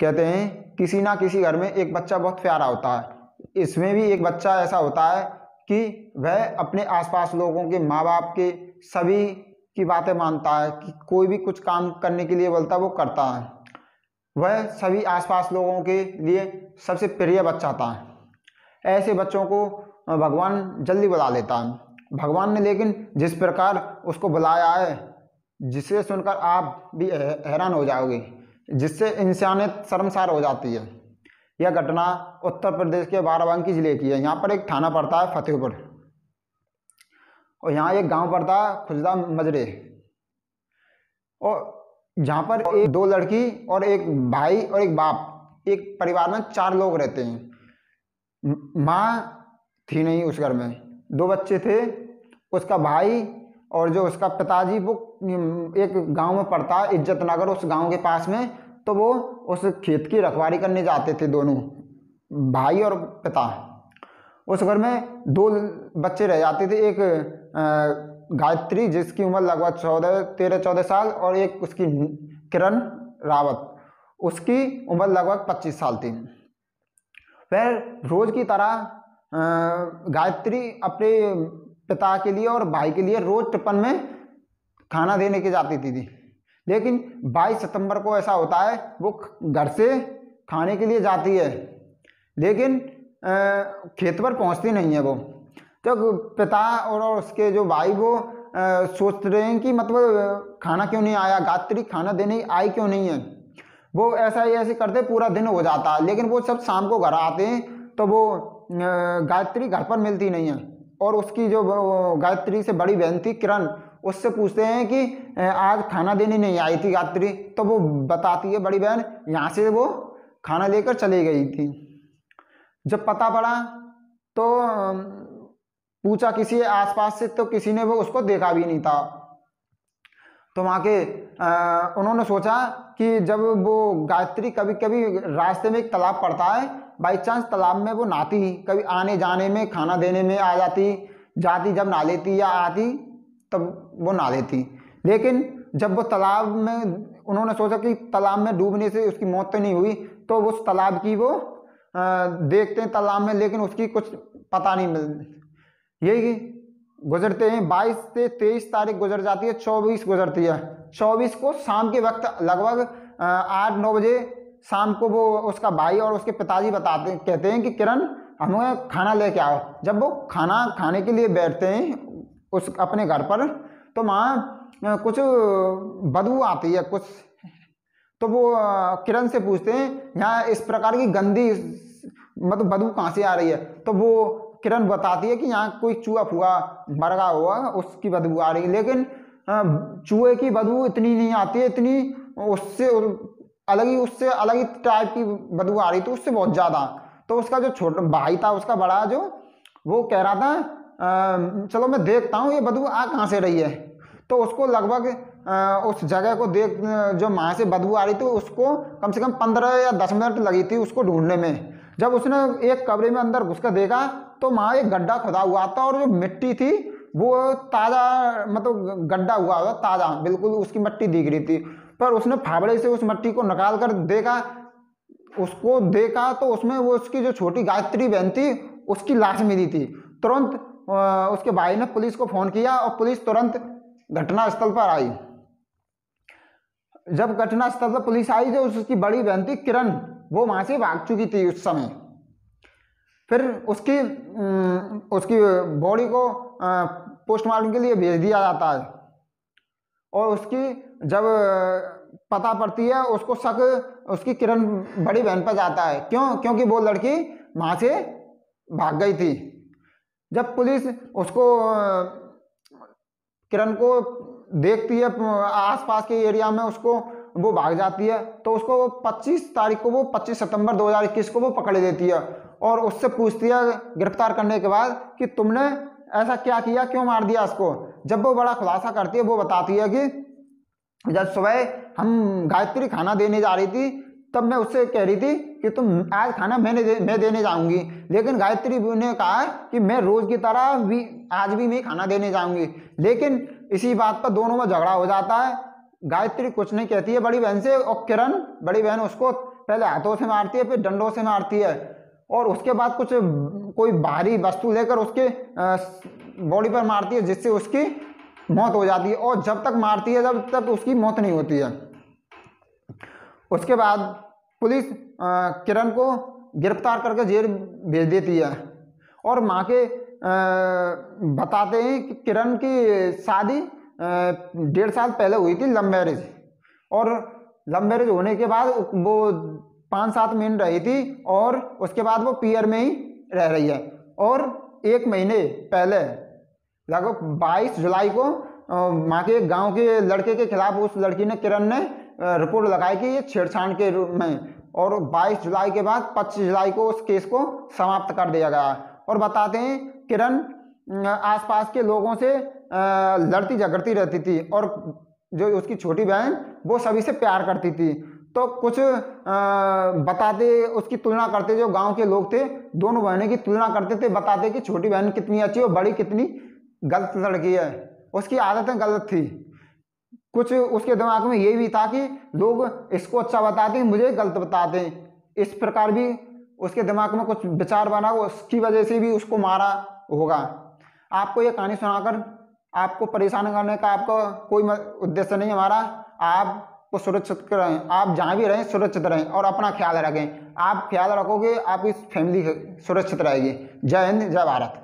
कहते हैं किसी ना किसी घर में एक बच्चा बहुत प्यारा होता है। इसमें भी एक बच्चा ऐसा होता है कि वह अपने आसपास लोगों के, माँ बाप के सभी की बातें मानता है, कि कोई भी कुछ काम करने के लिए बोलता है वो करता है। वह सभी आसपास लोगों के लिए सबसे प्रिय बच्चा था। ऐसे बच्चों को भगवान जल्दी बुला लेता है। भगवान ने लेकिन जिस प्रकार उसको बुलाया है, जिसे सुनकर आप भी हैरान हो जाओगे, जिससे इंसानियत शर्मसार हो जाती है। यह घटना उत्तर प्रदेश के बाराबंकी जिले की है। यहाँ पर एक थाना पड़ता है फतेहपुर, और यहाँ एक गांव पड़ता है खुजदा मजरे, और जहाँ पर एक दो लड़की और एक भाई और एक बाप, एक परिवार में 4 लोग रहते हैं। माँ थी नहीं उस घर में, 2 बच्चे थे, उसका भाई और जो उसका पिताजी, वो एक गांव में पड़ता है इज्जत नगर, उस गांव के पास में। तो वो उस खेत की रखवाली करने जाते थे, दोनों भाई और पिता। उस घर में 2 बच्चे रह जाते थे, एक गायत्री जिसकी उम्र लगभग 13-14 साल, और एक उसकी किरण रावत, उसकी उम्र लगभग 25 साल थी। वह रोज की तरह गायत्री अपने पिता के लिए और भाई के लिए रोज टिफिन में खाना देने के जाती थी। लेकिन 22 सितंबर को ऐसा होता है, वो घर से खाने के लिए जाती है, लेकिन खेत पर पहुंचती नहीं है वो। तो पिता और उसके जो भाई, वो सोच रहे हैं कि मतलब खाना क्यों नहीं आया, गायत्री खाना देने आई क्यों नहीं है। वो ऐसा ही ऐसे करते पूरा दिन हो जाता है, लेकिन वो सब शाम को घर आते हैं तो वो गायत्री घर पर मिलती नहीं है। और उसकी जो गायत्री से बड़ी बहन थी किरण, उससे पूछते हैं कि आज खाना देने नहीं आई थी गायत्री। तो वो बताती है बड़ी बहन, यहाँ से वो खाना लेकर चली गई थी। जब पता पड़ा तो पूछा किसी आसपास से, तो किसी ने वो उसको देखा भी नहीं था। तो वहाँ के उन्होंने सोचा कि जब वो गायत्री कभी कभी रास्ते में एक तालाब पड़ता है, बाई चांस तालाब में वो नहाती, कभी आने जाने में खाना देने में आ जाती जाती, जब नहा लेती या आती तब वो नहा लेती। लेकिन जब वो तालाब में, उन्होंने सोचा कि तालाब में डूबने से उसकी मौत तो नहीं हुई, तो उस तालाब की वो देखते हैं तालाब में, लेकिन उसकी कुछ पता नहीं मिल। यही गुजरते हैं 22 से 23 तारीख गुजर जाती है, 24 गुजरती है। 24 को शाम के वक्त लगभग 8-9 बजे शाम को वो उसका भाई और उसके पिताजी कहते हैं कि किरण हमें खाना लेके आओ। जब वो खाना खाने के लिए बैठते हैं उस अपने घर पर, तो वहाँ कुछ बदबू आती है कुछ। तो वो किरण से पूछते हैं यहाँ इस प्रकार की गंदी मतलब बदबू कहाँ से आ रही है। तो वो किरण बताती है कि यहाँ कोई चूहा फूहा मर गया हुआ, उसकी बदबू आ रही है। लेकिन चूहे की बदबू इतनी नहीं आती है, इतनी उससे अलग ही टाइप की बदबू आ रही थी, उससे बहुत ज़्यादा। तो उसका जो छोटा भाई था, उसका बड़ा जो, वो कह रहा था चलो मैं देखता हूँ ये बदबू आ कहाँ से रही है। तो उसको लगभग उस जगह को देख, जो वहाँ से बदबू आ रही थी, उसको कम से कम 15 या 10 मिनट लगी थी उसको ढूंढने में। जब उसने एक कमरे में अंदर घुस कर देखा तो वहाँ एक गड्ढा खुदा हुआ था, और जो मिट्टी थी वो ताज़ा, मतलब गड्ढा हुआ हुआ ताज़ा, बिल्कुल उसकी मिट्टी दिख रही थी। पर उसने फावड़े से उस मिट्टी को निकाल कर देखा तो उसमें वो उसकी जो छोटी गायत्री बहन थी उसकी लाश मिली थी। तुरंत उसके भाई ने पुलिस को फोन किया और पुलिस तुरंत घटनास्थल पर आई। जब घटनास्थल पर पुलिस आई, जो उसकी बड़ी बहन थी किरण, वो वहां से भाग चुकी थी उस समय। फिर उसकी बॉडी को पोस्टमार्टम के लिए भेज दिया जाता है, और उसकी जब पता पड़ती है उसको शक उसकी किरण बड़ी बहन पर जाता है। क्योंकि वो लड़की वहां से भाग गई थी। जब पुलिस उसको किरण को देखती है आसपास के एरिया में, उसको वो भाग जाती है, तो उसको 25 तारीख को, वो 25 सितंबर 2021 को वो पकड़ लेती है और उससे पूछती है गिरफ्तार करने के बाद कि तुमने ऐसा क्या किया, क्यों मार दिया उसको। जब वो बड़ा खुलासा करती है, वो बताती है कि जब सुबह हम गायत्री खाना देने जा रही थी, तब मैं उससे कह रही थी कि तुम आज खाना मैं देने जाऊंगी, लेकिन गायत्री ने कहा कि मैं रोज की तरह भी आज भी मैं खाना देने जाऊंगी। लेकिन इसी बात पर दोनों में झगड़ा हो जाता है। गायत्री कुछ नहीं कहती है बड़ी बहन से, और किरण बड़ी बहन उसको पहले हाथों से मारती है, फिर डंडों से मारती है, और उसके बाद कुछ कोई भारी वस्तु लेकर उसके बॉडी पर मारती है, जिससे उसकी मौत हो जाती है। और जब तक मारती है जब तक उसकी मौत नहीं होती है। उसके बाद पुलिस किरण को गिरफ्तार करके जेल भेज देती है। और माँ के बताते हैं कि किरण की शादी 1.5 साल पहले हुई थी, लव मैरिज। और लव मैरिज होने के बाद वो 5-7 महीने रही थी, और उसके बाद वो पीआर में ही रह रही है। और 1 महीने पहले लगभग 22 जुलाई को माँ के गांव के लड़के के खिलाफ उस लड़की ने, किरण ने रिपोर्ट लगाई कि ये छेड़छाड़ के रूप में। और 22 जुलाई के बाद 25 जुलाई को उस केस को समाप्त कर दिया गया। और बताते हैं किरण आसपास के लोगों से लड़ती झगड़ती रहती थी, और जो उसकी छोटी बहन वो सभी से प्यार करती थी। तो कुछ बताते, उसकी तुलना करते, जो गांव के लोग थे दोनों बहनों की तुलना करते थे, बताते कि छोटी बहन कितनी अच्छी और बड़ी कितनी गलत लड़की है, उसकी आदतें गलत थी। कुछ उसके दिमाग में ये भी था कि लोग इसको अच्छा बताते हैं, मुझे गलत बताते हैं। इस प्रकार भी उसके दिमाग में कुछ विचार बना, उसकी वजह से भी उसको मारा होगा। आपको ये कहानी सुनाकर आपको परेशान करने का आपका कोई उद्देश्य नहीं हमारा। आपको सुरक्षित रहें, आप जहाँ भी रहें सुरक्षित रहें, और अपना ख्याल रखें। आप ख्याल रखोगे आपकी फैमिली सुरक्षित रहेगी। जय हिंद, जय भारत।